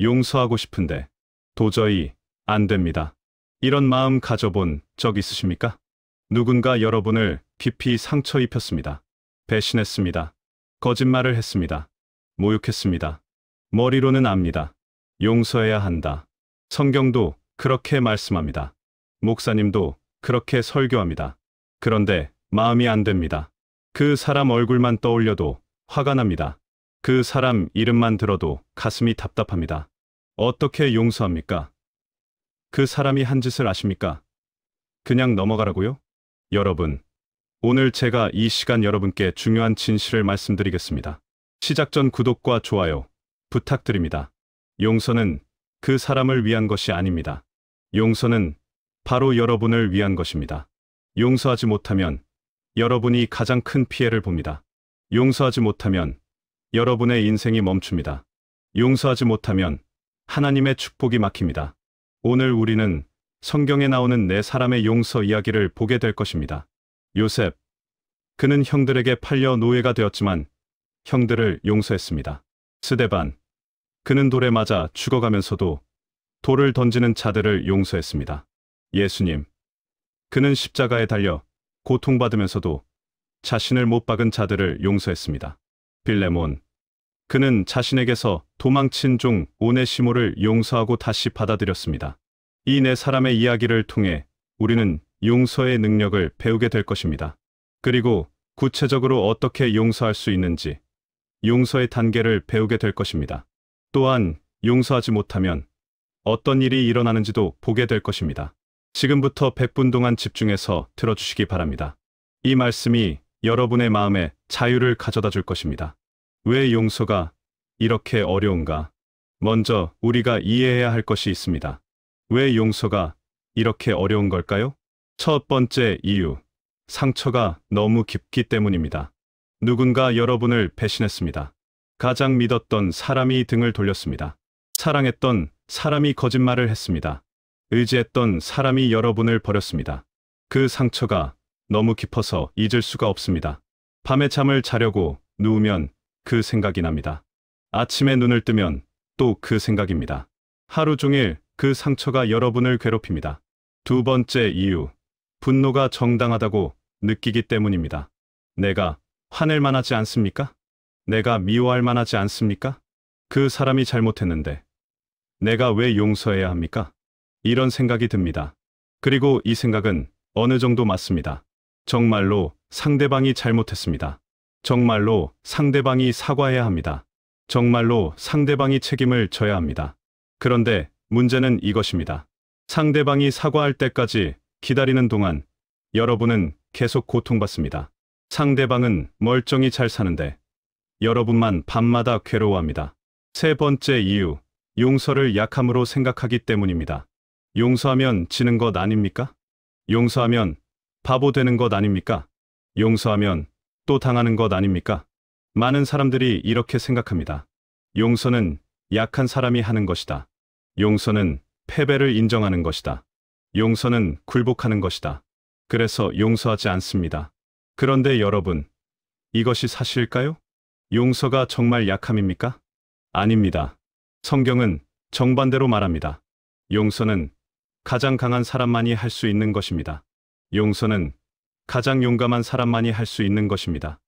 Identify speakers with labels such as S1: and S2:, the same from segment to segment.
S1: 용서하고 싶은데 도저히 안 됩니다. 이런 마음 가져본 적 있으십니까? 누군가 여러분을 깊이 상처 입혔습니다. 배신했습니다. 거짓말을 했습니다. 모욕했습니다. 머리로는 압니다. 용서해야 한다. 성경도 그렇게 말씀합니다. 목사님도 그렇게 설교합니다. 그런데 마음이 안 됩니다. 그 사람 얼굴만 떠올려도 화가 납니다. 그 사람 이름만 들어도 가슴이 답답합니다. 어떻게 용서합니까? 그 사람이 한 짓을 아십니까? 그냥 넘어가라고요? 여러분, 오늘 제가 이 시간 여러분께 중요한 진실을 말씀드리겠습니다. 시작 전 구독과 좋아요 부탁드립니다. 용서는 그 사람을 위한 것이 아닙니다. 용서는 바로 여러분을 위한 것입니다. 용서하지 못하면 여러분이 가장 큰 피해를 봅니다. 용서하지 못하면 여러분의 인생이 멈춥니다. 용서하지 못하면 하나님의 축복이 막힙니다. 오늘 우리는 성경에 나오는 네 사람의 용서 이야기를 보게 될 것입니다. 요셉, 그는 형들에게 팔려 노예가 되었지만 형들을 용서했습니다. 스데반, 그는 돌에 맞아 죽어가면서도 돌을 던지는 자들을 용서했습니다. 예수님, 그는 십자가에 달려 고통받으면서도 자신을 못 박은 자들을 용서했습니다. 빌레몬, 그는 자신에게서 도망친 종 오네시모를 용서하고 다시 받아들였습니다. 이 네 사람의 이야기를 통해 우리는 용서의 능력을 배우게 될 것입니다. 그리고 구체적으로 어떻게 용서할 수 있는지, 용서의 단계를 배우게 될 것입니다. 또한 용서하지 못하면 어떤 일이 일어나는지도 보게 될 것입니다. 지금부터 100분 동안 집중해서 들어주시기 바랍니다. 이 말씀이 여러분의 마음에 자유를 가져다 줄 것입니다. 왜 용서가 이렇게 어려운가? 먼저 우리가 이해해야 할 것이 있습니다. 왜 용서가 이렇게 어려운 걸까요? 첫 번째 이유, 상처가 너무 깊기 때문입니다. 누군가 여러분을 배신했습니다. 가장 믿었던 사람이 등을 돌렸습니다. 사랑했던 사람이 거짓말을 했습니다. 의지했던 사람이 여러분을 버렸습니다. 그 상처가 너무 깊어서 잊을 수가 없습니다. 밤에 잠을 자려고 누우면 그 생각이 납니다. 아침에 눈을 뜨면 또 그 생각입니다. 하루 종일 그 상처가 여러분을 괴롭힙니다. 두 번째 이유, 분노가 정당하다고 느끼기 때문입니다. 내가 화낼 만하지 않습니까? 내가 미워할 만하지 않습니까? 그 사람이 잘못했는데 내가 왜 용서해야 합니까? 이런 생각이 듭니다. 그리고 이 생각은 어느 정도 맞습니다. 정말로 상대방이 잘못했습니다. 정말로 상대방이 사과해야 합니다. 정말로 상대방이 책임을 져야 합니다. 그런데 문제는 이것입니다. 상대방이 사과할 때까지 기다리는 동안 여러분은 계속 고통받습니다. 상대방은 멀쩡히 잘 사는데 여러분만 밤마다 괴로워합니다. 세 번째 이유, 용서를 약함으로 생각하기 때문입니다. 용서하면 지는 것 아닙니까? 용서하면 바보 되는 것 아닙니까? 용서하면 또 당하는 것 아닙니까? 많은 사람들이 이렇게 생각합니다. 용서는 약한 사람이 하는 것이다. 용서는 패배를 인정하는 것이다. 용서는 굴복하는 것이다. 그래서 용서하지 않습니다. 그런데 여러분, 이것이 사실일까요? 용서가 정말 약함입니까? 아닙니다. 성경은 정반대로 말합니다. 용서는 가장 강한 사람만이 할 수 있는 것입니다. 용서는 가장 용감한 사람만이 할 수 있는 것입니다.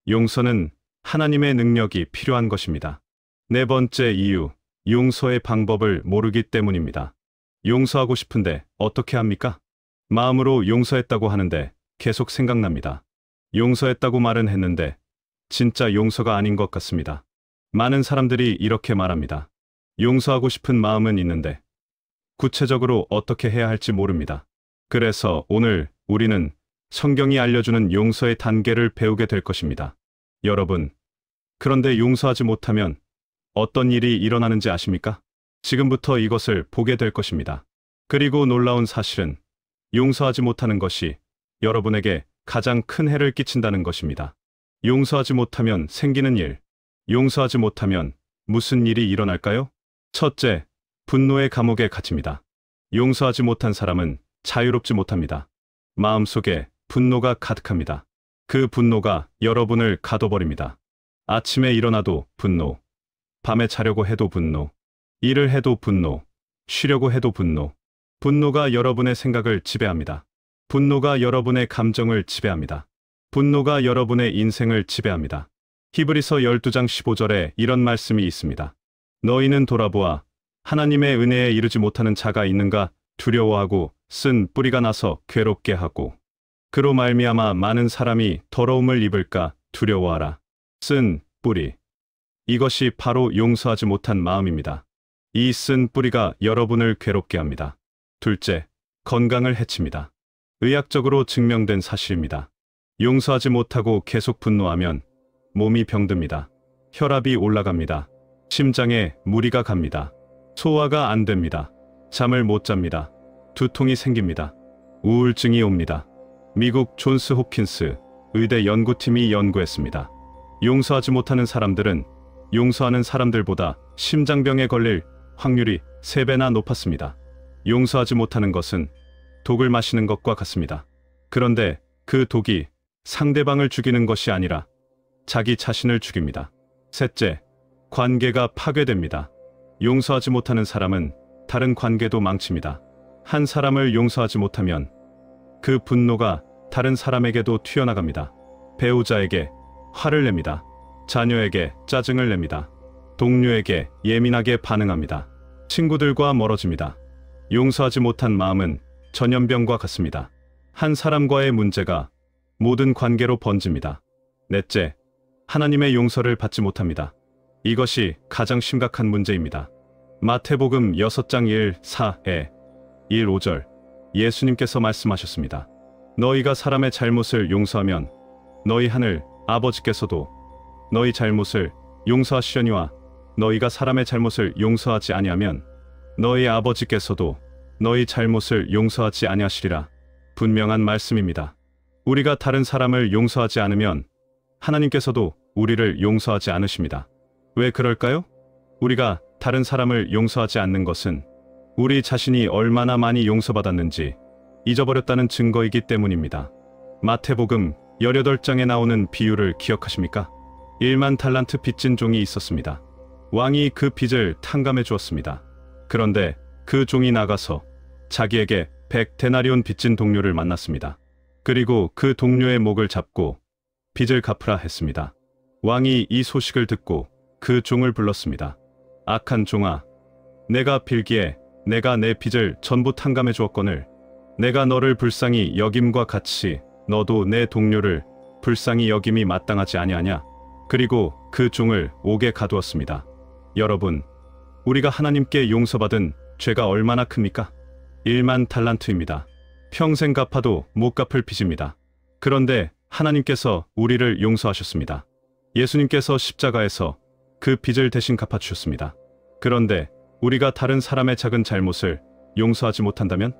S1: 용서는 하나님의 능력이 필요한 것입니다. 네 번째 이유, 용서의 방법을 모르기 때문입니다. 용서하고 싶은데 어떻게 합니까? 마음으로 용서했다고 하는데 계속 생각납니다. 용서했다고 말은 했는데 진짜 용서가 아닌 것 같습니다. 많은 사람들이 이렇게 말합니다. 용서하고 싶은 마음은 있는데 구체적으로 어떻게 해야 할지 모릅니다. 그래서 오늘 우리는 성경이 알려주는 용서의 단계를 배우게 될 것입니다. 여러분, 그런데 용서하지 못하면 어떤 일이 일어나는지 아십니까? 지금부터 이것을 보게 될 것입니다. 그리고 놀라운 사실은 용서하지 못하는 것이 여러분에게 가장 큰 해를 끼친다는 것입니다. 용서하지 못하면 생기는 일, 용서하지 못하면 무슨 일이 일어날까요? 첫째, 분노의 감옥에 갇힙니다. 용서하지 못한 사람은 자유롭지 못합니다. 마음속에 분노가 가득합니다. 그 분노가 여러분을 가둬버립니다. 아침에 일어나도 분노, 밤에 자려고 해도 분노, 일을 해도 분노, 쉬려고 해도 분노. 분노가 여러분의 생각을 지배합니다. 분노가 여러분의 감정을 지배합니다. 분노가 여러분의 인생을 지배합니다. 히브리서 12장 15절에 이런 말씀이 있습니다. 너희는 돌아보아 하나님의 은혜에 이르지 못하는 자가 있는가 두려워하고 쓴 뿌리가 나서 괴롭게 하고 그로 말미암아 많은 사람이 더러움을 입을까 두려워하라. 쓴 뿌리. 이것이 바로 용서하지 못한 마음입니다. 이 쓴 뿌리가 여러분을 괴롭게 합니다. 둘째, 건강을 해칩니다. 의학적으로 증명된 사실입니다. 용서하지 못하고 계속 분노하면 몸이 병듭니다. 혈압이 올라갑니다. 심장에 무리가 갑니다. 소화가 안 됩니다. 잠을 못 잡니다. 두통이 생깁니다. 우울증이 옵니다. 미국 존스 홉킨스 의대 연구팀이 연구했습니다. 용서하지 못하는 사람들은 용서하는 사람들보다 심장병에 걸릴 확률이 3배나 높았습니다. 용서하지 못하는 것은 독을 마시는 것과 같습니다. 그런데 그 독이 상대방을 죽이는 것이 아니라 자기 자신을 죽입니다. 셋째, 관계가 파괴됩니다. 용서하지 못하는 사람은 다른 관계도 망칩니다. 한 사람을 용서하지 못하면 그 분노가 다른 사람에게도 튀어나갑니다. 배우자에게 화를 냅니다. 자녀에게 짜증을 냅니다. 동료에게 예민하게 반응합니다. 친구들과 멀어집니다. 용서하지 못한 마음은 전염병과 같습니다. 한 사람과의 문제가 모든 관계로 번집니다. 넷째, 하나님의 용서를 받지 못합니다. 이것이 가장 심각한 문제입니다. 마태복음 6장 1, 4에 1, 5절 예수님께서 말씀하셨습니다. 너희가 사람의 잘못을 용서하면 너희 하늘 아버지께서도 너희 잘못을 용서하시려니와 너희가 사람의 잘못을 용서하지 아니하면 너희 아버지께서도 너희 잘못을 용서하지 아니하시리라. 분명한 말씀입니다. 우리가 다른 사람을 용서하지 않으면 하나님께서도 우리를 용서하지 않으십니다. 왜 그럴까요? 우리가 다른 사람을 용서하지 않는 것은 우리 자신이 얼마나 많이 용서받았는지 잊어버렸다는 증거이기 때문입니다. 마태복음 18장에 나오는 비유를 기억하십니까? 1만 달란트 빚진 종이 있었습니다. 왕이 그 빚을 탕감해 주었습니다. 그런데 그 종이 나가서 자기에게 100데나리온 빚진 동료를 만났습니다. 그리고 그 동료의 목을 잡고 빚을 갚으라 했습니다. 왕이 이 소식을 듣고 그 종을 불렀습니다. 악한 종아, 내가 빌기에 내가 내 빚을 전부 탕감해 주었거늘 내가 너를 불쌍히 여김과 같이 너도 내 동료를 불쌍히 여김이 마땅하지 아니하냐? 그리고 그 종을 옥에 가두었습니다. 여러분, 우리가 하나님께 용서받은 죄가 얼마나 큽니까? 1만 달란트입니다. 평생 갚아도 못 갚을 빚입니다. 그런데 하나님께서 우리를 용서하셨습니다. 예수님께서 십자가에서 그 빚을 대신 갚아주셨습니다. 그런데 우리가 다른 사람의 작은 잘못을 용서하지 못한다면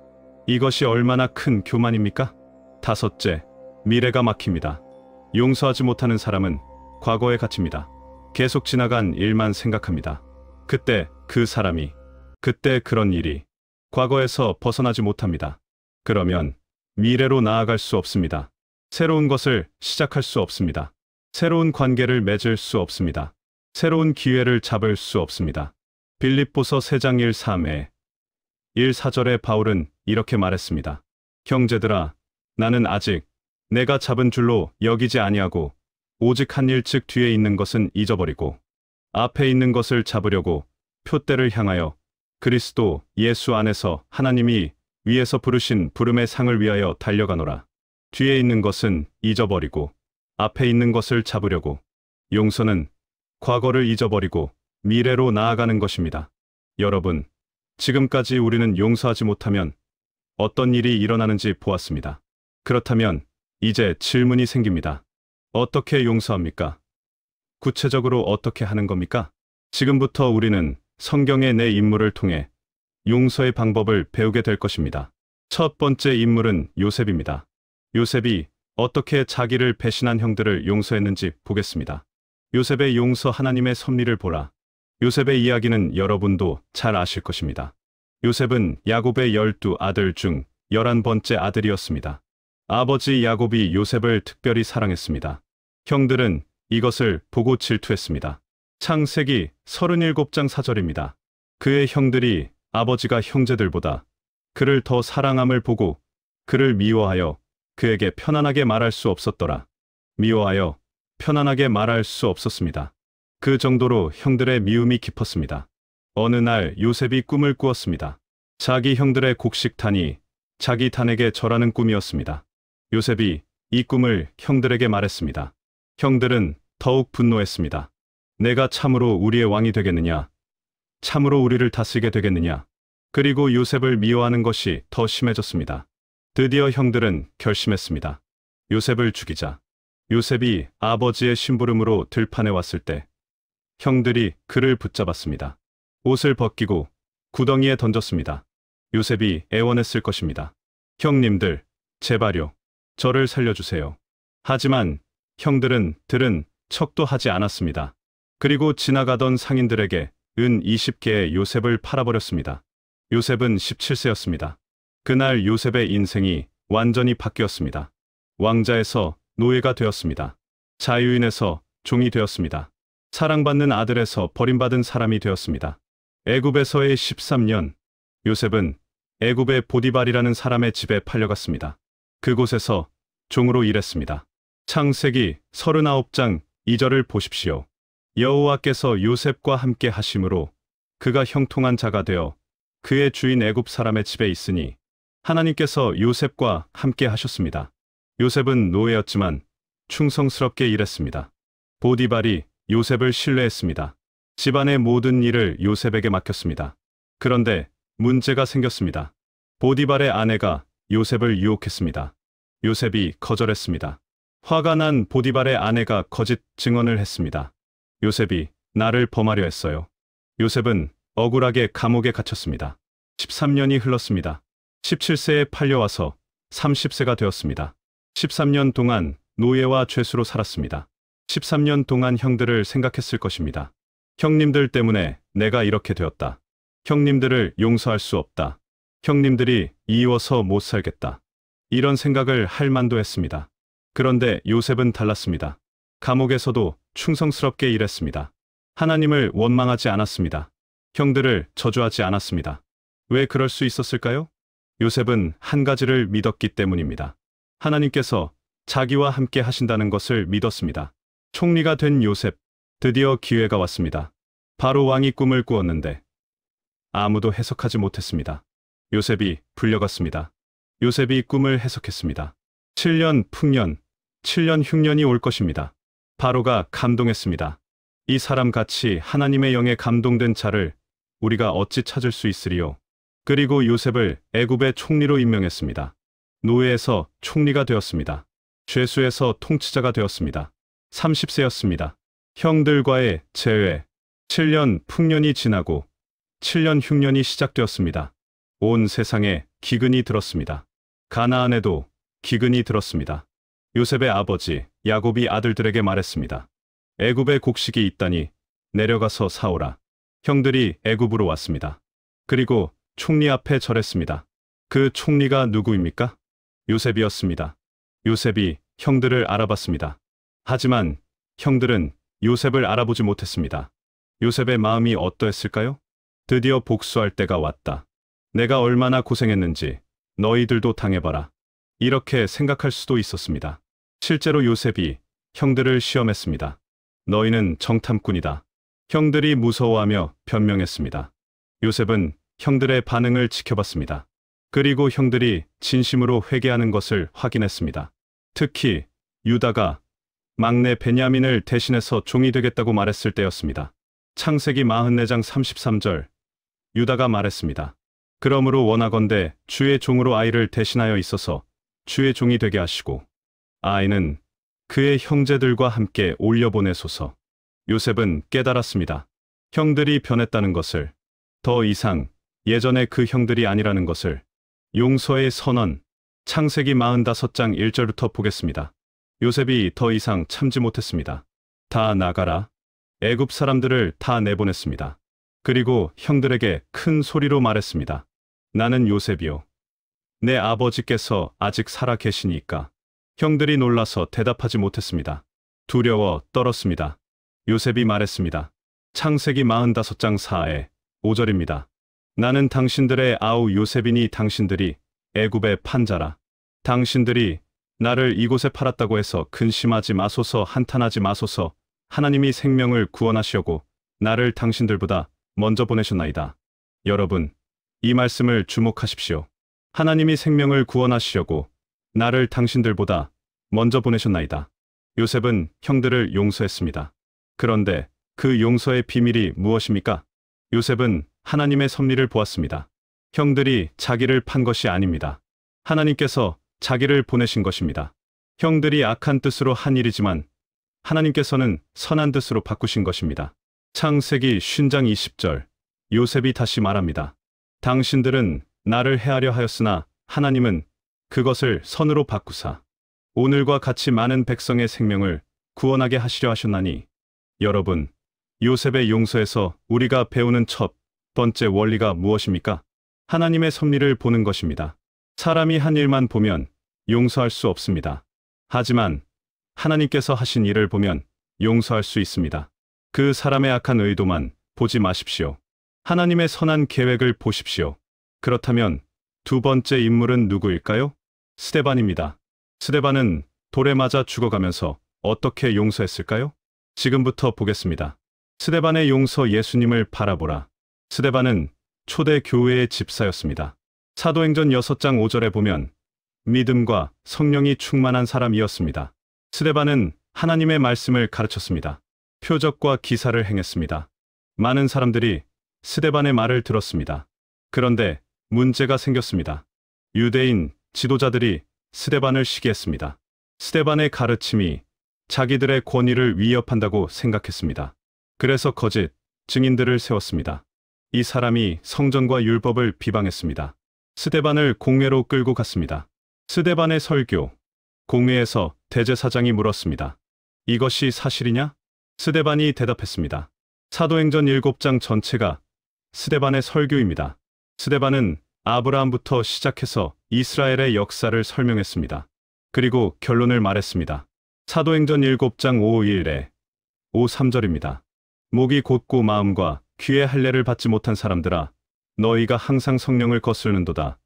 S1: 이것이 얼마나 큰 교만입니까? 다섯째, 미래가 막힙니다. 용서하지 못하는 사람은 과거에 갇힙니다. 계속 지나간 일만 생각합니다. 그때 그 사람이, 그때 그런 일이 과거에서 벗어나지 못합니다. 그러면 미래로 나아갈 수 없습니다. 새로운 것을 시작할 수 없습니다. 새로운 관계를 맺을 수 없습니다. 새로운 기회를 잡을 수 없습니다. 빌립보서 3장 1, 3에 1, 4절에 바울은 이렇게 말했습니다. 형제들아, 나는 아직 내가 잡은 줄로 여기지 아니하고 오직 한 일 즉 뒤에 있는 것은 잊어버리고 앞에 있는 것을 잡으려고 표대를 향하여 그리스도 예수 안에서 하나님이 위에서 부르신 부름의 상을 위하여 달려가노라. 뒤에 있는 것은 잊어버리고 앞에 있는 것을 잡으려고. 용서는 과거를 잊어버리고 미래로 나아가는 것입니다. 여러분, 지금까지 우리는 용서하지 못하면 어떤 일이 일어나는지 보았습니다. 그렇다면 이제 질문이 생깁니다. 어떻게 용서합니까? 구체적으로 어떻게 하는 겁니까? 지금부터 우리는 성경의 네 인물을 통해 용서의 방법을 배우게 될 것입니다. 첫 번째 인물은 요셉입니다. 요셉이 어떻게 자기를 배신한 형들을 용서했는지 보겠습니다. 요셉의 용서, 하나님의 섭리를 보라. 요셉의 이야기는 여러분도 잘 아실 것입니다. 요셉은 야곱의 12아들 중 11번째 아들이었습니다. 아버지 야곱이 요셉을 특별히 사랑했습니다. 형들은 이것을 보고 질투했습니다. 창세기 37장 4절입니다. 그의 형들이 아버지가 형제들보다 그를 더 사랑함을 보고 그를 미워하여 그에게 편안하게 말할 수 없었더라. 미워하여 편안하게 말할 수 없었습니다. 그 정도로 형들의 미움이 깊었습니다. 어느 날 요셉이 꿈을 꾸었습니다. 자기 형들의 곡식탄이 자기 탄에게 절하는 꿈이었습니다. 요셉이 이 꿈을 형들에게 말했습니다. 형들은 더욱 분노했습니다. 내가 참으로 우리의 왕이 되겠느냐? 참으로 우리를 다스리게 되겠느냐? 그리고 요셉을 미워하는 것이 더 심해졌습니다. 드디어 형들은 결심했습니다. 요셉을 죽이자. 요셉이 아버지의 심부름으로 들판에 왔을 때 형들이 그를 붙잡았습니다. 옷을 벗기고 구덩이에 던졌습니다. 요셉이 애원했을 것입니다. 형님들, 제발요. 저를 살려주세요. 하지만 형들은 들은 척도 하지 않았습니다. 그리고 지나가던 상인들에게 은 20개의 요셉을 팔아버렸습니다. 요셉은 17세였습니다. 그날 요셉의 인생이 완전히 바뀌었습니다. 왕자에서 노예가 되었습니다. 자유인에서 종이 되었습니다. 사랑받는 아들에서 버림받은 사람이 되었습니다. 애굽에서의 13년, 요셉은 애굽의 보디발이라는 사람의 집에 팔려갔습니다. 그곳에서 종으로 일했습니다. 창세기 39장 2절을 보십시오. 여호와께서 요셉과 함께 하심으로 그가 형통한 자가 되어 그의 주인 애굽 사람의 집에 있으니 하나님께서 요셉과 함께 하셨습니다. 요셉은 노예였지만 충성스럽게 일했습니다. 보디발이 요셉을 신뢰했습니다. 집안의 모든 일을 요셉에게 맡겼습니다. 그런데 문제가 생겼습니다. 보디발의 아내가 요셉을 유혹했습니다. 요셉이 거절했습니다. 화가 난 보디발의 아내가 거짓 증언을 했습니다. 요셉이 나를 범하려 했어요. 요셉은 억울하게 감옥에 갇혔습니다. 13년이 흘렀습니다. 17세에 팔려와서 30세가 되었습니다. 13년 동안 노예와 죄수로 살았습니다. 13년 동안 형들을 생각했을 것입니다. 형님들 때문에 내가 이렇게 되었다. 형님들을 용서할 수 없다. 형님들이 이어서 못 살겠다. 이런 생각을 할 만도 했습니다. 그런데 요셉은 달랐습니다. 감옥에서도 충성스럽게 일했습니다. 하나님을 원망하지 않았습니다. 형들을 저주하지 않았습니다. 왜 그럴 수 있었을까요? 요셉은 한 가지를 믿었기 때문입니다. 하나님께서 자기와 함께 하신다는 것을 믿었습니다. 총리가 된 요셉, 드디어 기회가 왔습니다. 바로 왕이 꿈을 꾸었는데 아무도 해석하지 못했습니다. 요셉이 불려갔습니다. 요셉이 꿈을 해석했습니다. 7년 풍년, 7년 흉년이 올 것입니다. 바로가 감동했습니다. 이 사람 같이 하나님의 영에 감동된 자를 우리가 어찌 찾을 수 있으리요. 그리고 요셉을 애굽의 총리로 임명했습니다. 노예에서 총리가 되었습니다. 죄수에서 통치자가 되었습니다. 30세였습니다. 형들과의 재회. 7년 풍년이 지나고 7년 흉년이 시작되었습니다. 온 세상에 기근이 들었습니다. 가나안에도 기근이 들었습니다. 요셉의 아버지 야곱이 아들들에게 말했습니다. 애굽에 곡식이 있다니 내려가서 사오라. 형들이 애굽으로 왔습니다. 그리고 총리 앞에 절했습니다. 그 총리가 누구입니까? 요셉이었습니다. 요셉이 형들을 알아봤습니다. 하지만 형들은 요셉을 알아보지 못했습니다. 요셉의 마음이 어떠했을까요? 드디어 복수할 때가 왔다. 내가 얼마나 고생했는지 너희들도 당해봐라. 이렇게 생각할 수도 있었습니다. 실제로 요셉이 형들을 시험했습니다. 너희는 정탐꾼이다. 형들이 무서워하며 변명했습니다. 요셉은 형들의 반응을 지켜봤습니다. 그리고 형들이 진심으로 회개하는 것을 확인했습니다. 특히 유다가 막내 베냐민을 대신해서 종이 되겠다고 말했을 때였습니다. 창세기 44장 33절. 유다가 말했습니다. 그러므로 원하건대 주의 종으로 아이를 대신하여 있어서 주의 종이 되게 하시고 아이는 그의 형제들과 함께 올려보내소서. 요셉은 깨달았습니다. 형들이 변했다는 것을, 더 이상 예전의 그 형들이 아니라는 것을. 용서의 선언. 창세기 45장 1절부터 보겠습니다. 요셉이 더 이상 참지 못했습니다. 다 나가라. 애굽 사람들을 다 내보냈습니다. 그리고 형들에게 큰 소리로 말했습니다. 나는 요셉이요. 내 아버지께서 아직 살아 계시니까. 형들이 놀라서 대답하지 못했습니다. 두려워 떨었습니다. 요셉이 말했습니다. 창세기 45장 4에 5절입니다. 나는 당신들의 아우 요셉이니 당신들이 애굽의 판자라. 당신들이 나를 이곳에 팔았다고 해서 근심하지 마소서, 한탄하지 마소서. 하나님이 생명을 구원하시려고 나를 당신들보다 먼저 보내셨나이다. 여러분, 이 말씀을 주목하십시오. 하나님이 생명을 구원하시려고 나를 당신들보다 먼저 보내셨나이다. 요셉은 형들을 용서했습니다. 그런데 그 용서의 비밀이 무엇입니까? 요셉은 하나님의 섭리를 보았습니다. 형들이 자기를 판 것이 아닙니다. 하나님께서 자기를 보내신 것입니다. 형들이 악한 뜻으로 한 일이지만 하나님께서는 선한 뜻으로 바꾸신 것입니다. 창세기 50장 20절, 요셉이 다시 말합니다. 당신들은 나를 해하려 하였으나 하나님은 그것을 선으로 바꾸사 오늘과 같이 많은 백성의 생명을 구원하게 하시려 하셨나니. 여러분, 요셉의 용서에서 우리가 배우는 첫 번째 원리가 무엇입니까? 하나님의 섭리를 보는 것입니다. 사람이 한 일만 보면 용서할 수 없습니다. 하지만 하나님께서 하신 일을 보면 용서할 수 있습니다. 그 사람의 악한 의도만 보지 마십시오. 하나님의 선한 계획을 보십시오. 그렇다면 두 번째 인물은 누구일까요? 스데반입니다. 스데반은 돌에 맞아 죽어가면서 어떻게 용서했을까요? 지금부터 보겠습니다. 스데반의 용서. 예수님을 바라보라. 스데반은 초대 교회의 집사였습니다. 사도행전 6장 5절에 보면 믿음과 성령이 충만한 사람이었습니다. 스데반은 하나님의 말씀을 가르쳤습니다. 표적과 기사를 행했습니다. 많은 사람들이 스데반의 말을 들었습니다. 그런데 문제가 생겼습니다. 유대인 지도자들이 스데반을 시기했습니다. 스데반의 가르침이 자기들의 권위를 위협한다고 생각했습니다. 그래서 거짓 증인들을 세웠습니다. 이 사람이 성전과 율법을 비방했습니다. 스데반을 공회로 끌고 갔습니다. 스데반의 설교. 공회에서 대제사장이 물었습니다. 이것이 사실이냐? 스데반이 대답했습니다. 사도행전 7장 전체가 스데반의 설교입니다. 스데반은 아브라함부터 시작해서 이스라엘의 역사를 설명했습니다. 그리고 결론을 말했습니다. 사도행전 7장 5일에 5-3절입니다. 목이 곧고 마음과 귀의 할례를 받지 못한 사람들아, 너희가 항상 성령을 거스르는도다.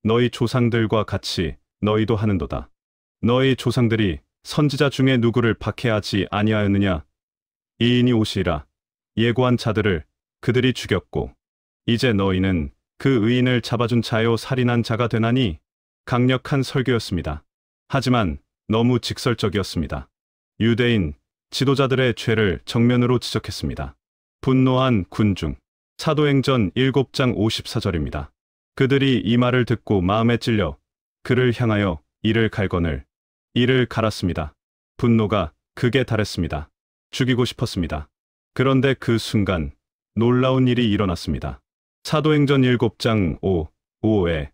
S1: 너희 조상들과 같이 너희도 하는도다. 너희 조상들이 선지자 중에 누구를 박해하지 아니하였느냐? 이인이 오시리라. 예고한 자들을 그들이 죽였고 이제 너희는 그 의인을 잡아준 자요 살인한 자가 되나니. 강력한 설교였습니다. 하지만 너무 직설적이었습니다. 유대인 지도자들의 죄를 정면으로 지적했습니다. 분노한 군중. 사도행전 7장 54절입니다. 그들이 이 말을 듣고 마음에 찔려 그를 향하여 이를 갈거늘 이를 갈았습니다. 분노가 극에 달했습니다. 죽이고 싶었습니다. 그런데 그 순간 놀라운 일이 일어났습니다. 사도행전 7장 5에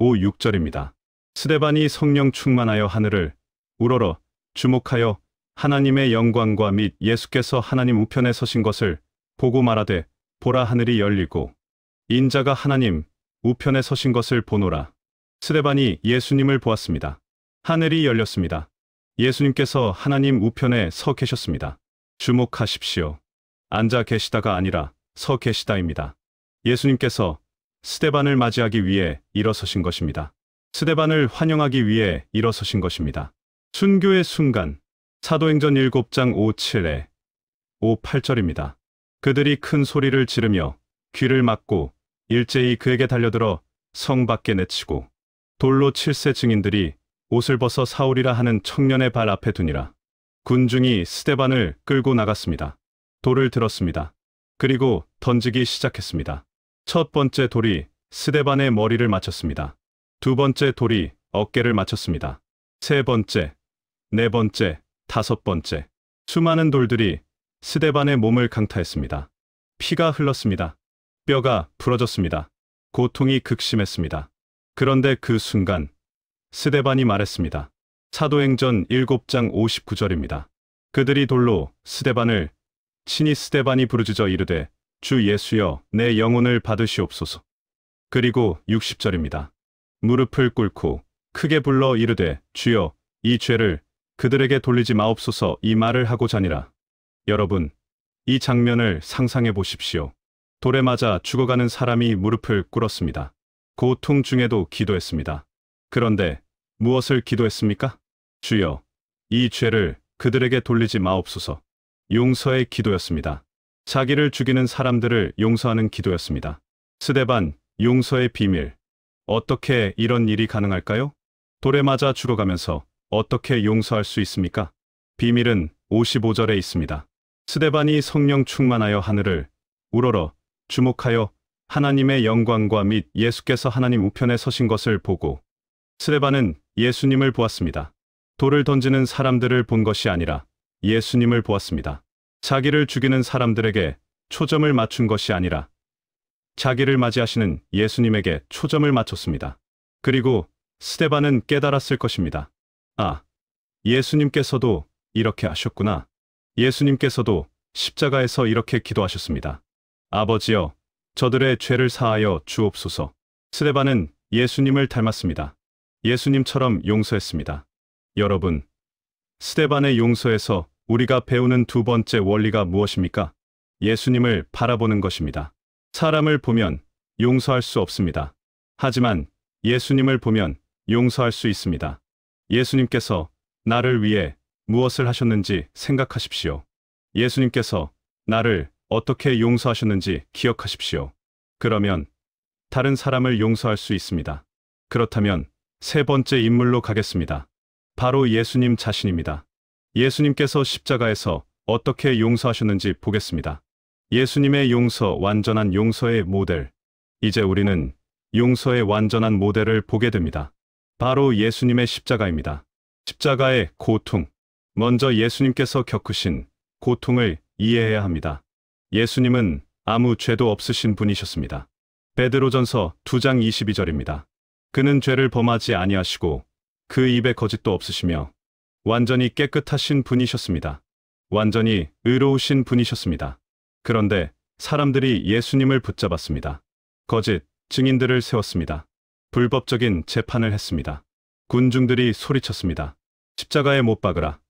S1: 6절입니다. 스데반이 성령 충만하여 하늘을 우러러 주목하여 하나님의 영광과 및 예수께서 하나님 우편에 서신 것을 보고 말하되, 보라, 하늘이 열리고 인자가 하나님 우편에 서신 것을 보노라. 스데반이 예수님을 보았습니다. 하늘이 열렸습니다. 예수님께서 하나님 우편에 서 계셨습니다. 주목하십시오. 앉아 계시다가 아니라 서 계시다입니다. 예수님께서 스데반을 맞이하기 위해 일어서신 것입니다. 스데반을 환영하기 위해 일어서신 것입니다. 순교의 순간. 사도행전 7장 5-7에 5-8절입니다. 그들이 큰 소리를 지르며 귀를 막고 일제히 그에게 달려들어 성 밖에 내치고 돌로 칠세 증인들이 옷을 벗어 사울이라 하는 청년의 발 앞에 두니라. 군중이 스데반을 끌고 나갔습니다. 돌을 들었습니다. 그리고 던지기 시작했습니다. 첫 번째 돌이 스데반의 머리를 맞췄습니다. 두 번째 돌이 어깨를 맞췄습니다. 세 번째, 네 번째, 다섯 번째. 수많은 돌들이 스데반의 몸을 강타했습니다. 피가 흘렀습니다. 뼈가 부러졌습니다. 고통이 극심했습니다. 그런데 그 순간 스데반이 말했습니다. 사도행전 7장 59절입니다. 그들이 돌로 스데반을 치니 스데반이 부르짖어 이르되, 주 예수여, 내 영혼을 받으시옵소서. 그리고 60절입니다. 무릎을 꿇고 크게 불러 이르되, 주여, 이 죄를 그들에게 돌리지 마옵소서. 이 말을 하고자 하니라. 여러분, 이 장면을 상상해 보십시오. 돌에 맞아 죽어가는 사람이 무릎을 꿇었습니다. 고통 중에도 기도했습니다. 그런데 무엇을 기도했습니까? 주여, 이 죄를 그들에게 돌리지 마옵소서. 용서의 기도였습니다. 자기를 죽이는 사람들을 용서하는 기도였습니다. 스데반, 용서의 비밀. 어떻게 이런 일이 가능할까요? 돌에 맞아 죽어가면서 어떻게 용서할 수 있습니까? 비밀은 55절에 있습니다. 스데반이 성령 충만하여 하늘을 우러러 주목하여 하나님의 영광과 및 예수께서 하나님 우편에 서신 것을 보고 스데반은 예수님을 보았습니다. 돌을 던지는 사람들을 본 것이 아니라 예수님을 보았습니다. 자기를 죽이는 사람들에게 초점을 맞춘 것이 아니라 자기를 맞이하시는 예수님에게 초점을 맞췄습니다. 그리고 스데반은 깨달았을 것입니다. 아, 예수님께서도 이렇게 하셨구나. 예수님께서도 십자가에서 이렇게 기도하셨습니다. 아버지여, 저들의 죄를 사하여 주옵소서. 스데반은 예수님을 닮았습니다. 예수님처럼 용서했습니다. 여러분, 스데반의 용서에서 우리가 배우는 두 번째 원리가 무엇입니까? 예수님을 바라보는 것입니다. 사람을 보면 용서할 수 없습니다. 하지만 예수님을 보면 용서할 수 있습니다. 예수님께서 나를 위해 무엇을 하셨는지 생각하십시오. 예수님께서 나를 어떻게 용서하셨는지 기억하십시오. 그러면 다른 사람을 용서할 수 있습니다. 그렇다면 세 번째 인물로 가겠습니다. 바로 예수님 자신입니다. 예수님께서 십자가에서 어떻게 용서하셨는지 보겠습니다. 예수님의 용서, 완전한 용서의 모델. 이제 우리는 용서의 완전한 모델을 보게 됩니다. 바로 예수님의 십자가입니다. 십자가의 고통. 먼저 예수님께서 겪으신 고통을 이해해야 합니다. 예수님은 아무 죄도 없으신 분이셨습니다. 베드로전서 2장 22절입니다. 그는 죄를 범하지 아니하시고 그 입에 거짓도 없으시며 완전히 깨끗하신 분이셨습니다. 완전히 의로우신 분이셨습니다. 그런데 사람들이 예수님을 붙잡았습니다. 거짓 증인들을 세웠습니다. 불법적인 재판을 했습니다. 군중들이 소리쳤습니다. 십자가에 못 박으라.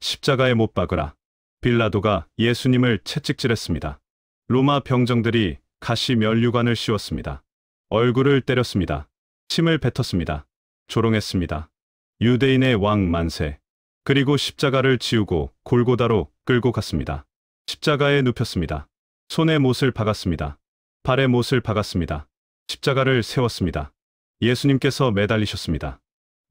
S1: 십자가에 못 박으라. 빌라도가 예수님을 채찍질했습니다. 로마 병정들이 가시 면류관을 씌웠습니다. 얼굴을 때렸습니다. 침을 뱉었습니다. 조롱했습니다. 유대인의 왕 만세. 그리고 십자가를 지우고 골고다로 끌고 갔습니다. 십자가에 눕혔습니다. 손에 못을 박았습니다. 발에 못을 박았습니다. 십자가를 세웠습니다. 예수님께서 매달리셨습니다.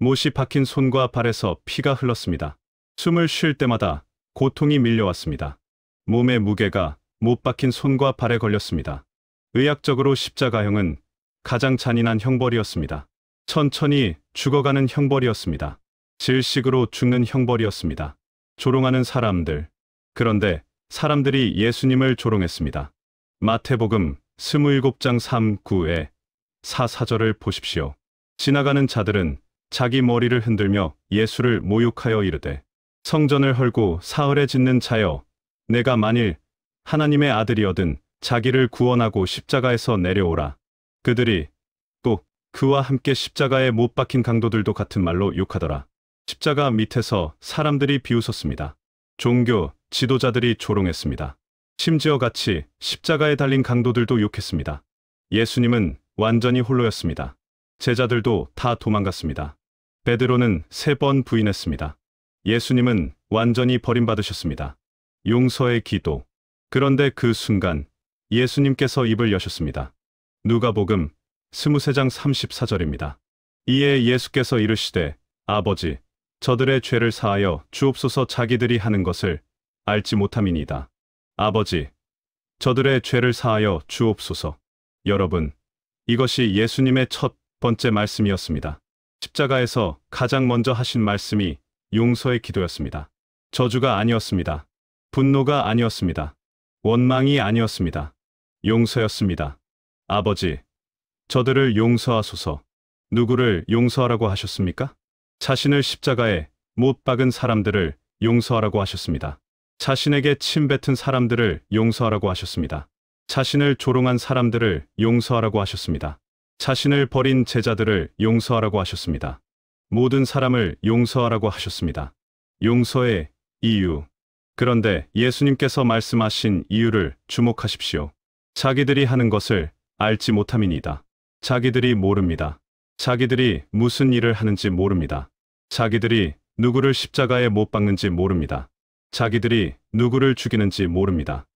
S1: 못이 박힌 손과 발에서 피가 흘렀습니다. 숨을 쉴 때마다 고통이 밀려왔습니다. 몸의 무게가 못 박힌 손과 발에 걸렸습니다. 의학적으로 십자가형은 가장 잔인한 형벌이었습니다. 천천히 죽어가는 형벌이었습니다. 질식으로 죽는 형벌이었습니다. 조롱하는 사람들. 그런데 사람들이 예수님을 조롱했습니다. 마태복음 27장 3-9에 4절을 보십시오. 지나가는 자들은 자기 머리를 흔들며 예수를 모욕하여 이르되 성전을 헐고 사흘에 짓는 자여, 내가 만일 하나님의 아들이어든 자기를 구원하고 십자가에서 내려오라. 그들이 또 그와 함께 십자가에 못 박힌 강도들도 같은 말로 욕하더라. 십자가 밑에서 사람들이 비웃었습니다. 종교 지도자들이 조롱했습니다. 심지어 같이 십자가에 달린 강도들도 욕했습니다. 예수님은 완전히 홀로였습니다. 제자들도 다 도망갔습니다. 베드로는 3번 부인했습니다. 예수님은 완전히 버림받으셨습니다. 용서의 기도. 그런데 그 순간 예수님께서 입을 여셨습니다. 누가복음 23장 34절입니다. 이에 예수께서 이르시되 아버지, 저들의 죄를 사하여 주옵소서. 자기들이 하는 것을 알지 못함이니이다. 아버지, 저들의 죄를 사하여 주옵소서. 여러분, 이것이 예수님의 첫 번째 말씀이었습니다. 십자가에서 가장 먼저 하신 말씀이 용서의 기도였습니다. 저주가 아니었습니다. 분노가 아니었습니다. 원망이 아니었습니다. 용서였습니다. 아버지, 저들을 용서하소서. 누구를 용서하라고 하셨습니까? 자신을 십자가에 못 박은 사람들을 용서하라고 하셨습니다. 자신에게 침 뱉은 사람들을 용서하라고 하셨습니다. 자신을 조롱한 사람들을 용서하라고 하셨습니다. 자신을 버린 제자들을 용서하라고 하셨습니다. 모든 사람을 용서하라고 하셨습니다. 용서의 이유. 그런데 예수님께서 말씀하신 이유를 주목하십시오. 자기들이 하는 것을 알지 못함이니이다. 자기들이 모릅니다. 자기들이 무슨 일을 하는지 모릅니다. 자기들이 누구를 십자가에 못 박는지 모릅니다. 자기들이 누구를 죽이는지 모릅니다.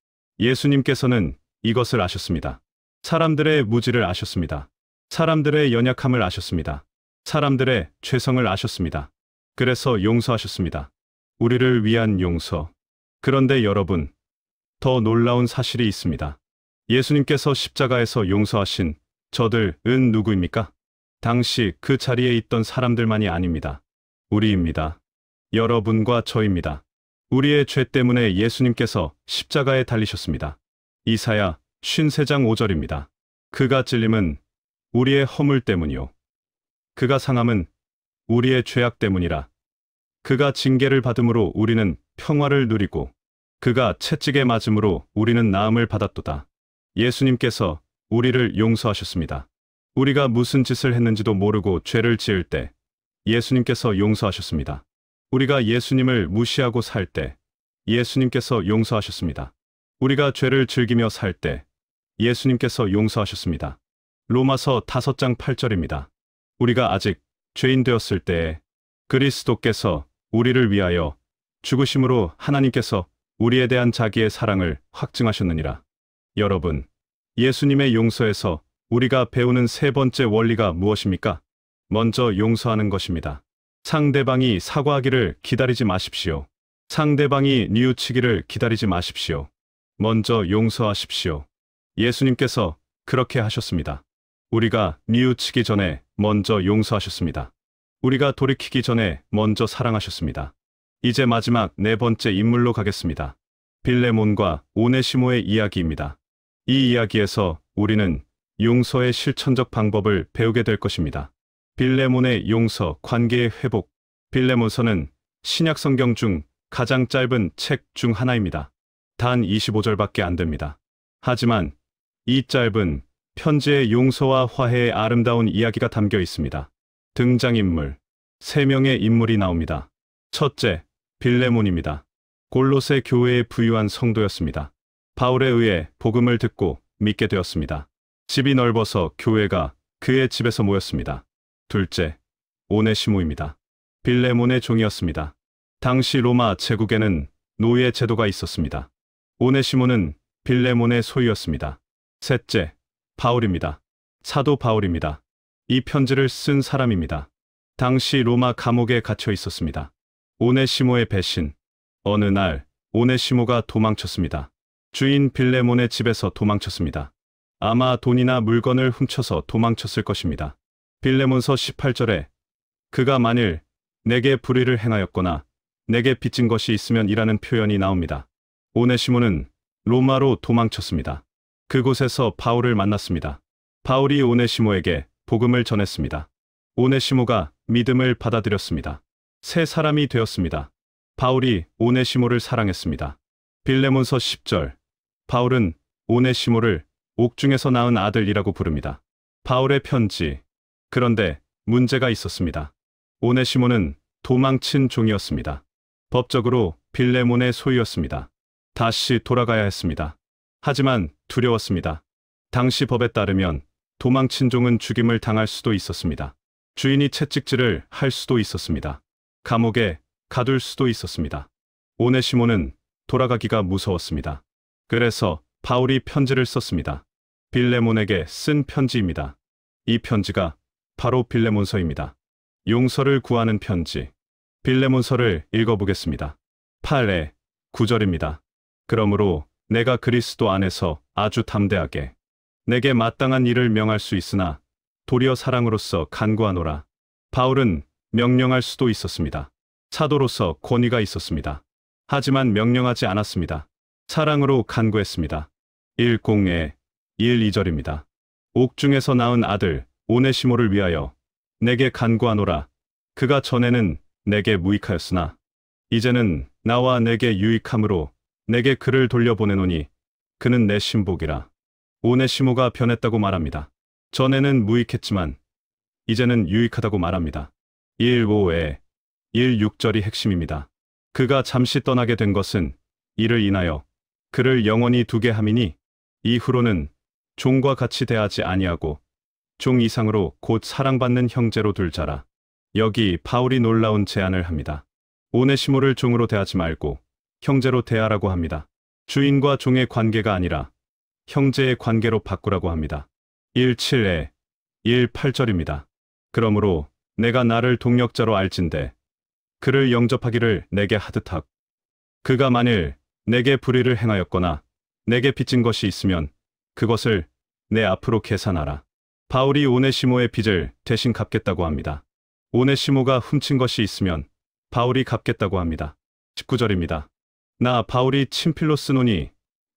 S1: 예수님께서는 이것을 아셨습니다. 사람들의 무지를 아셨습니다. 사람들의 연약함을 아셨습니다. 사람들의 죄성을 아셨습니다. 그래서 용서하셨습니다. 우리를 위한 용서. 그런데 여러분, 더 놀라운 사실이 있습니다. 예수님께서 십자가에서 용서하신 저들은 누구입니까? 당시 그 자리에 있던 사람들만이 아닙니다. 우리입니다. 여러분과 저입니다. 우리의 죄 때문에 예수님께서 십자가에 달리셨습니다. 이사야 53장 5절입니다. 그가 찔림은 우리의 허물 때문이요. 그가 상함은 우리의 죄악 때문이라. 그가 징계를 받음으로 우리는 평화를 누리고 그가 채찍에 맞음으로 우리는 나음을 받았도다. 예수님께서 우리를 용서하셨습니다. 우리가 무슨 짓을 했는지도 모르고 죄를 지을 때 예수님께서 용서하셨습니다. 우리가 예수님을 무시하고 살 때 예수님께서 용서하셨습니다. 우리가 죄를 즐기며 살 때 예수님께서 용서하셨습니다. 로마서 5장 8절입니다. 우리가 아직 죄인 되었을 때에 그리스도께서 우리를 위하여 죽으심으로 하나님께서 우리에 대한 자기의 사랑을 확증하셨느니라. 여러분, 예수님의 용서에서 우리가 배우는 세 번째 원리가 무엇입니까? 먼저 용서하는 것입니다. 상대방이 사과하기를 기다리지 마십시오. 상대방이 뉘우치기를 기다리지 마십시오. 먼저 용서하십시오. 예수님께서 그렇게 하셨습니다. 우리가 뉘우치기 전에 먼저 용서하셨습니다. 우리가 돌이키기 전에 먼저 사랑하셨습니다. 이제 마지막 네 번째 인물로 가겠습니다. 빌레몬과 오네시모의 이야기입니다. 이 이야기에서 우리는 용서의 실천적 방법을 배우게 될 것입니다. 빌레몬의 용서, 관계의 회복. 빌레몬서는 신약 성경 중 가장 짧은 책 중 하나입니다. 단 25절밖에 안 됩니다. 하지만 이 짧은 편지의 용서와 화해의 아름다운 이야기가 담겨 있습니다. 등장인물, 3명의 인물이 나옵니다. 첫째, 빌레몬입니다. 골로새 교회에 부유한 성도였습니다. 바울에 의해 복음을 듣고 믿게 되었습니다. 집이 넓어서 교회가 그의 집에서 모였습니다. 둘째, 오네시모입니다. 빌레몬의 종이었습니다. 당시 로마 제국에는 노예 제도가 있었습니다. 오네시모는 빌레몬의 소유였습니다. 셋째, 바울입니다. 사도 바울입니다. 이 편지를 쓴 사람입니다. 당시 로마 감옥에 갇혀 있었습니다. 오네시모의 배신. 어느 날 오네시모가 도망쳤습니다. 주인 빌레몬의 집에서 도망쳤습니다. 아마 돈이나 물건을 훔쳐서 도망쳤을 것입니다. 빌레몬서 18절에 그가 만일 내게 불의를 행하였거나 내게 빚진 것이 있으면 이라는 표현이 나옵니다. 오네시모는 로마로 도망쳤습니다. 그곳에서 바울을 만났습니다. 바울이 오네시모에게 복음을 전했습니다. 오네시모가 믿음을 받아들였습니다. 새 사람이 되었습니다. 바울이 오네시모를 사랑했습니다. 빌레몬서 10절. 바울은 오네시모를 옥중에서 낳은 아들이라고 부릅니다. 바울의 편지. 그런데 문제가 있었습니다. 오네시모는 도망친 종이었습니다. 법적으로 빌레몬의 소유였습니다. 다시 돌아가야 했습니다. 하지만 두려웠습니다. 당시 법에 따르면 도망친 종은 죽임을 당할 수도 있었습니다. 주인이 채찍질을 할 수도 있었습니다. 감옥에 가둘 수도 있었습니다. 오네시모는 돌아가기가 무서웠습니다. 그래서 바울이 편지를 썼습니다. 빌레몬에게 쓴 편지입니다. 이 편지가 바로 빌레몬서입니다. 용서를 구하는 편지. 빌레몬서를 읽어보겠습니다. 8에 9절입니다. 그러므로 내가 그리스도 안에서 아주 담대하게 내게 마땅한 일을 명할 수 있으나 도리어 사랑으로서 간구하노라. 바울은 명령할 수도 있었습니다. 사도로서 권위가 있었습니다. 하지만 명령하지 않았습니다. 사랑으로 간구했습니다. 1공에 1-2절입니다. 옥중에서 낳은 아들 오네시모를 위하여 내게 간구하노라. 그가 전에는 내게 무익하였으나 이제는 나와 내게 유익함으로 내게 그를 돌려보내노니 그는 내 신복이라. 오네시모가 변했다고 말합니다. 전에는 무익했지만 이제는 유익하다고 말합니다. 1-5에 1-6절이 핵심입니다. 그가 잠시 떠나게 된 것은 이를 인하여 그를 영원히 두게 함이니 이후로는 종과 같이 대하지 아니하고 종 이상으로 곧 사랑받는 형제로 둘자라. 여기 바울이 놀라운 제안을 합니다. 오네시모를 종으로 대하지 말고 형제로 대하라고 합니다. 주인과 종의 관계가 아니라 형제의 관계로 바꾸라고 합니다. 1:7에 1:8절입니다. 그러므로 내가 나를 동력자로 알진대 그를 영접하기를 내게 하듯 하고 그가 만일 내게 불의를 행하였거나 내게 빚진 것이 있으면 그것을 내 앞으로 계산하라. 바울이 오네시모의 빚을 대신 갚겠다고 합니다. 오네시모가 훔친 것이 있으면 바울이 갚겠다고 합니다. 19절입니다. 나 바울이 친필로 쓰노니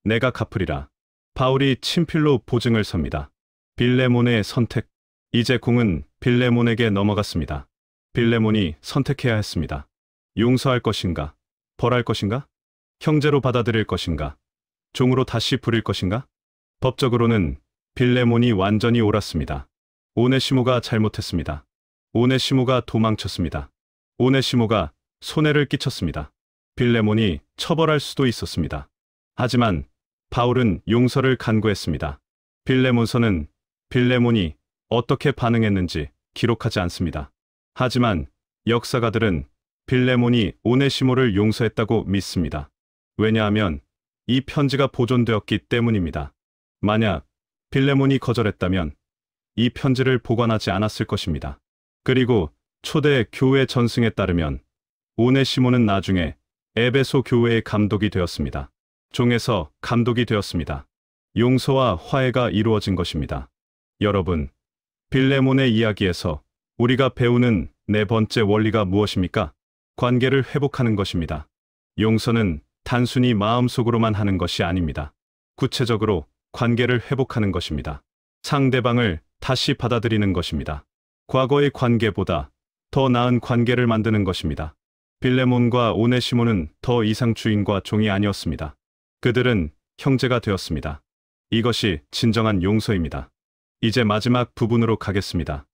S1: 내가 갚으리라. 바울이 친필로 보증을 섭니다. 빌레몬의 선택. 이제 공은 빌레몬에게 넘어갔습니다. 빌레몬이 선택해야 했습니다. 용서할 것인가? 벌할 것인가? 형제로 받아들일 것인가? 종으로 다시 부릴 것인가? 법적으로는 빌레몬이 완전히 옳았습니다. 오네시모가 잘못했습니다. 오네시모가 도망쳤습니다. 오네시모가 손해를 끼쳤습니다. 빌레몬이 처벌할 수도 있었습니다. 하지만 바울은 용서를 간구했습니다. 빌레몬서는 빌레몬이 어떻게 반응했는지 기록하지 않습니다. 하지만 역사가들은 빌레몬이 오네시모를 용서했다고 믿습니다. 왜냐하면 이 편지가 보존되었기 때문입니다. 만약 빌레몬이 거절했다면 이 편지를 보관하지 않았을 것입니다. 그리고 초대 교회 전승에 따르면 오네시모는 나중에 에베소 교회의 감독이 되었습니다. 종에서 감독이 되었습니다. 용서와 화해가 이루어진 것입니다. 여러분, 빌레몬의 이야기에서 우리가 배우는 네 번째 원리가 무엇입니까? 관계를 회복하는 것입니다. 용서는 단순히 마음속으로만 하는 것이 아닙니다. 구체적으로 관계를 회복하는 것입니다. 상대방을 다시 받아들이는 것입니다. 과거의 관계보다 더 나은 관계를 만드는 것입니다. 빌레몬과 오네시모는 더 이상 주인과 종이 아니었습니다. 그들은 형제가 되었습니다. 이것이 진정한 용서입니다. 이제 마지막 부분으로 가겠습니다.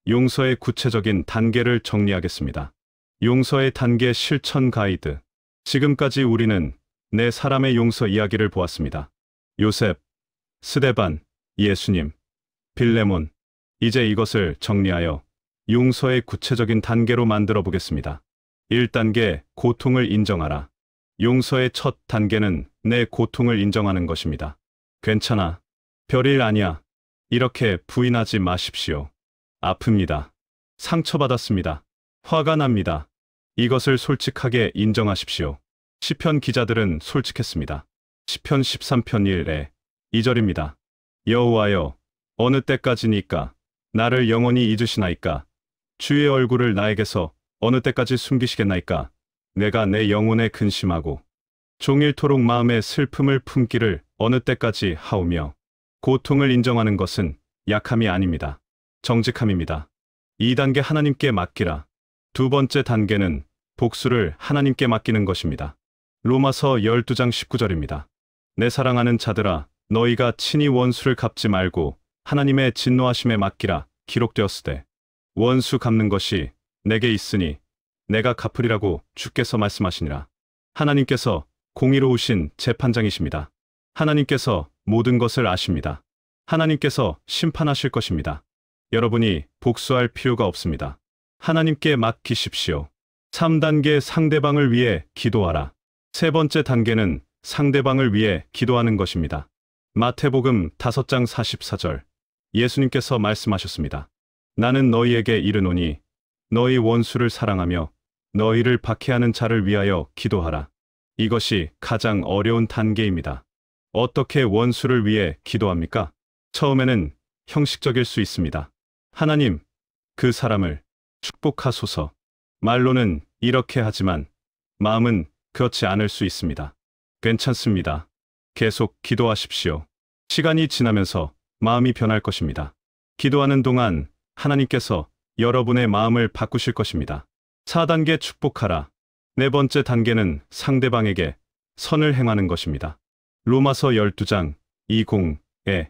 S1: 용서의 구체적인 단계를 정리하겠습니다. 용서의 단계 실천 가이드. 지금까지 우리는 네 사람의 용서 이야기를 보았습니다. 요셉, 스데반, 예수님, 빌레몬. 이제 이것을 정리하여 용서의 구체적인 단계로 만들어 보겠습니다. 1단계, 고통을 인정하라. 용서의 첫 단계는 내 고통을 인정하는 것입니다. 괜찮아. 별일 아니야. 이렇게 부인하지 마십시오. 아픕니다. 상처받았습니다. 화가 납니다. 이것을 솔직하게 인정하십시오. 시편 기자들은 솔직했습니다. 시편 13편 1에 2절입니다. 여호와여, 어느 때까지니까 나를 영원히 잊으시나이까? 주의 얼굴을 나에게서 어느 때까지 숨기시겠나이까? 내가 내 영혼에 근심하고 종일토록 마음에 슬픔을 품기를 어느 때까지 하오며. 고통을 인정하는 것은 약함이 아닙니다. 정직함입니다. 2단계, 하나님께 맡기라. 두 번째 단계는 복수를 하나님께 맡기는 것입니다. 로마서 12장 19절입니다. 내 사랑하는 자들아, 너희가 친히 원수를 갚지 말고 하나님의 진노하심에 맡기라. 기록되었으되 원수 갚는 것이 내게 있으니 내가 갚으리라고 주께서 말씀하시니라. 하나님께서 공의로우신 재판장이십니다. 하나님께서 모든 것을 아십니다. 하나님께서 심판하실 것입니다. 여러분이 복수할 필요가 없습니다. 하나님께 맡기십시오. 3단계, 상대방을 위해 기도하라. 세 번째 단계는 상대방을 위해 기도하는 것입니다. 마태복음 5장 44절. 예수님께서 말씀하셨습니다. 나는 너희에게 이르노니 너희 원수를 사랑하며 너희를 박해하는 자를 위하여 기도하라. 이것이 가장 어려운 단계입니다. 어떻게 원수를 위해 기도합니까? 처음에는 형식적일 수 있습니다. 하나님, 그 사람을 축복하소서. 말로는 이렇게 하지만 마음은 그렇지 않을 수 있습니다. 괜찮습니다. 계속 기도하십시오. 시간이 지나면서 마음이 변할 것입니다. 기도하는 동안 하나님께서 여러분의 마음을 바꾸실 것입니다. 4단계, 축복하라. 네 번째 단계는 상대방에게 선을 행하는 것입니다. 로마서 12장 20에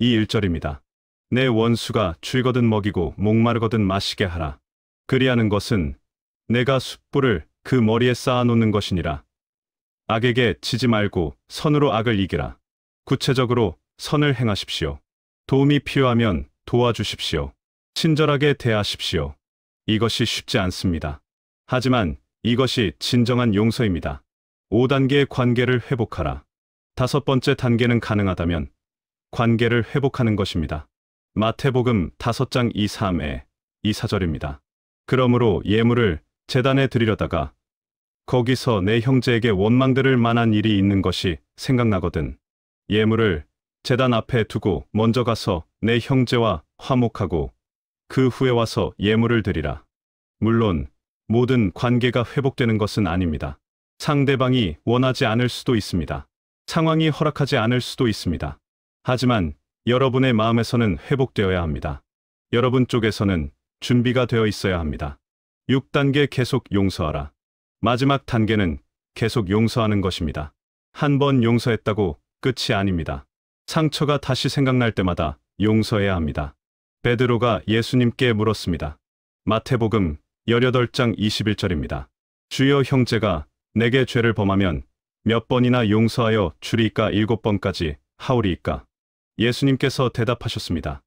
S1: 21절입니다. 내 원수가 줄거든 먹이고 목마르거든 마시게 하라. 그리하는 것은 내가 숯불을 그 머리에 쌓아놓는 것이니라. 악에게 지지 말고 선으로 악을 이기라. 구체적으로 선을 행하십시오. 도움이 필요하면 도와주십시오. 친절하게 대하십시오. 이것이 쉽지 않습니다. 하지만 이것이 진정한 용서입니다. 5단계의 관계를 회복하라. 5번째 단계는 가능하다면 관계를 회복하는 것입니다. 마태복음 5장 23에 24절입니다. 그러므로 예물을 제단에 드리려다가 거기서 내 형제에게 원망들을 만한 일이 있는 것이 생각나거든. 예물을 제단 앞에 두고 먼저 가서 내 형제와 화목하고 그 후에 와서 예물을 드리라. 물론 모든 관계가 회복되는 것은 아닙니다. 상대방이 원하지 않을 수도 있습니다. 상황이 허락하지 않을 수도 있습니다. 하지만 여러분의 마음에서는 회복되어야 합니다. 여러분 쪽에서는 준비가 되어 있어야 합니다. 6단계 계속 용서하라. 마지막 단계는 계속 용서하는 것입니다. 한 번 용서했다고 끝이 아닙니다. 상처가 다시 생각날 때마다 용서해야 합니다. 베드로가 예수님께 물었습니다. 마태복음 18장 21절입니다. 주여, 형제가 내게 죄를 범하면 몇 번이나 용서하여 주리이까? 7번까지 하오리이까? 예수님께서 대답하셨습니다.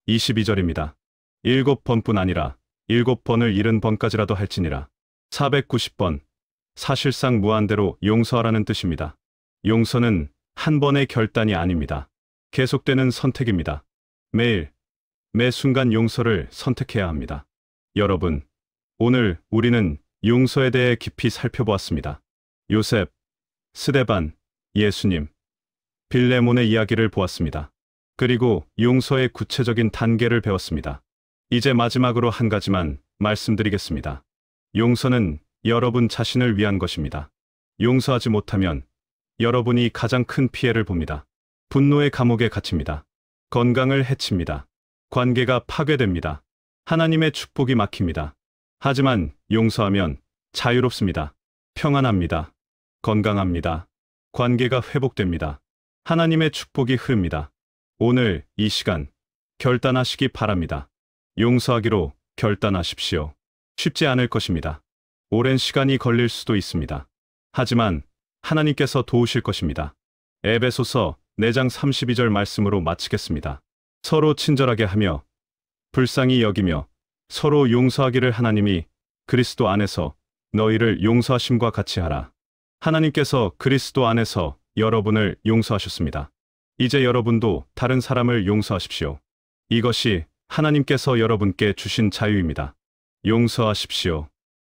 S1: 22절입니다. 7번뿐 아니라 7번을 70번까지라도 할지니라. 490번. 사실상 무한대로 용서하라는 뜻입니다. 용서는 한 번의 결단이 아닙니다. 계속되는 선택입니다. 매일, 매 순간 용서를 선택해야 합니다. 여러분, 오늘 우리는 용서에 대해 깊이 살펴보았습니다. 요셉, 스데반, 예수님, 빌레몬의 이야기를 보았습니다. 그리고 용서의 구체적인 단계를 배웠습니다. 이제 마지막으로 한 가지만 말씀드리겠습니다. 용서는 여러분 자신을 위한 것입니다. 용서하지 못하면 여러분이 가장 큰 피해를 봅니다. 분노의 감옥에 갇힙니다. 건강을 해칩니다. 관계가 파괴됩니다. 하나님의 축복이 막힙니다. 하지만 용서하면 자유롭습니다. 평안합니다. 건강합니다. 관계가 회복됩니다. 하나님의 축복이 흐릅니다. 오늘 이 시간 결단하시기 바랍니다. 용서하기로 결단하십시오. 쉽지 않을 것입니다. 오랜 시간이 걸릴 수도 있습니다. 하지만 하나님께서 도우실 것입니다. 에베소서 4장 32절 말씀으로 마치겠습니다. 서로 친절하게 하며 불쌍히 여기며 서로 용서하기를 하나님이 그리스도 안에서 너희를 용서하심과 같이 하라. 하나님께서 그리스도 안에서 여러분을 용서하셨습니다. 이제 여러분도 다른 사람을 용서하십시오. 이것이 하나님께서 여러분께 주신 자유입니다. 용서하십시오.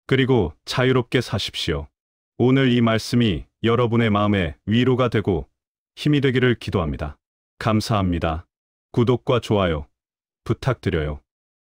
S1: 그리고 자유롭게 사십시오. 오늘 이 말씀이 여러분의 마음에 위로가 되고 힘이 되기를 기도합니다. 감사합니다. 구독과 좋아요 부탁드려요.